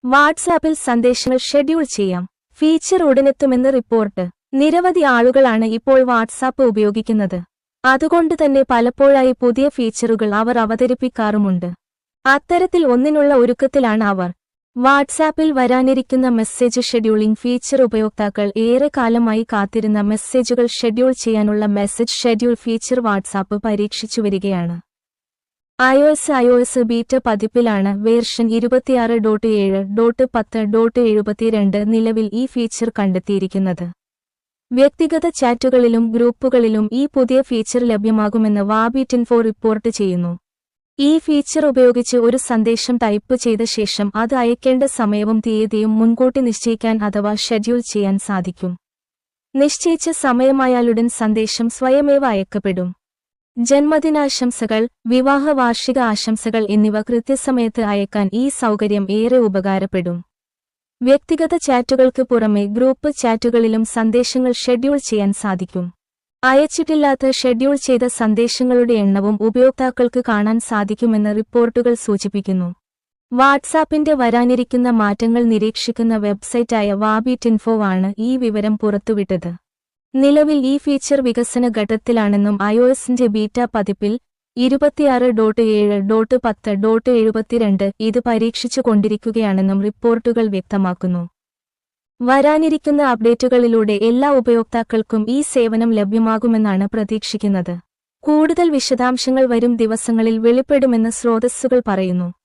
വാട്സാപ്പിൽ സന്ദേശങ്ങൾ ഷെഡ്യൂൾ ചെയ്യാം. ഫീച്ചർ ഉടനെത്തുമെന്ന് റിപ്പോർട്ട്. നിരവധി ആളുകളാണ് ഇപ്പോൾ വാട്സാപ്പ് ഉപയോഗിക്കുന്നത്. അതുകൊണ്ട് തന്നെ പലപ്പോഴായി പുതിയ ഫീച്ചറുകൾ അവർ അവതരിപ്പിക്കാറുമുണ്ട്. അത്തരത്തിൽ ഒന്നിനുള്ള ഒരുക്കത്തിലാണ് അവർ. വാട്സാപ്പിൽ വരാനിരിക്കുന്ന മെസ്സേജ് ഷെഡ്യൂളിംഗ് ഫീച്ചർ ഉപയോക്താക്കൾ ഏറെ കാലമായി കാത്തിരുന്ന മെസ്സേജുകൾ ഷെഡ്യൂൾ ചെയ്യാനുള്ള മെസ്സേജ് ഷെഡ്യൂൾ ഫീച്ചർ വാട്സാപ്പ് പരീക്ഷിച്ചുവരികയാണ്. iOS ബീറ്റ പതിപ്പിലാണ് വേർഷൻ 26.7.10.72 നിലവിൽ ഈ ഫീച്ചർ കണ്ടെത്തിയിരിക്കുന്നത്. വ്യക്തിഗത ചാറ്റുകളിലും ഗ്രൂപ്പുകളിലും ഈ പുതിയ ഫീച്ചർ ലഭ്യമാകുമെന്ന് വാബിറ്റിൻഫോ റിപ്പോർട്ട് ചെയ്യുന്നു. ഈ ഫീച്ചർ ഉപയോഗിച്ച് ഒരു സന്ദേശം ടൈപ്പ് ചെയ്ത ശേഷം അത് അയക്കേണ്ട സമയവും തീയതിയും മുൻകൂട്ടി നിശ്ചയിക്കാൻ അഥവാ ഷെഡ്യൂൾ ചെയ്യാൻ സാധിക്കും. നിശ്ചയിച്ച സമയമായാലുടൻ സന്ദേശം സ്വയമേവ അയക്കപ്പെടും. ജന്മദിനാശംസകൾ, വിവാഹ വാർഷിക ആശംസകൾ എന്നിവ കൃത്യസമയത്ത് അയക്കാൻ ഈ സൗകര്യം ഏറെ ഉപകാരപ്പെടും. വ്യക്തിഗത ചാറ്റുകൾക്ക് പുറമെ ഗ്രൂപ്പ് ചാറ്റുകളിലും സന്ദേശങ്ങൾ ഷെഡ്യൂൾ ചെയ്യാൻ സാധിക്കും. അയച്ചിട്ടില്ലാത്ത ഷെഡ്യൂൾ ചെയ്ത സന്ദേശങ്ങളുടെ എണ്ണവും ഉപയോക്താക്കൾക്ക് കാണാൻ സാധിക്കുമെന്ന് റിപ്പോർട്ടുകൾ സൂചിപ്പിക്കുന്നു. വാട്സാപ്പിന്റെ വരാനിരിക്കുന്ന മാറ്റങ്ങൾ നിരീക്ഷിക്കുന്ന വെബ്സൈറ്റായ വാബിറ്റിൻഫോ ആണ് ഈ വിവരം പുറത്തുവിട്ടത്. നിലവിൽ ഈ ഫീച്ചർ വികസന ഘട്ടത്തിലാണെന്നും iOSന്റെ ബീറ്റ പതിപ്പിൽ 26.7.10.72 ഇത് പരീക്ഷിച്ചു കൊണ്ടിരിക്കുകയാണെന്നും റിപ്പോർട്ടുകൾ വ്യക്തമാക്കുന്നു. വരാനിരിക്കുന്ന അപ്ഡേറ്റുകളിലൂടെ എല്ലാ ഉപയോക്താക്കൾക്കും ഈ സേവനം ലഭ്യമാകുമെന്നാണ് പ്രതീക്ഷിക്കുന്നത്. കൂടുതൽ വിശദാംശങ്ങൾ വരും ദിവസങ്ങളിൽ വെളിപ്പെടുമെന്ന് സ്രോതസ്സുകൾ പറയുന്നു.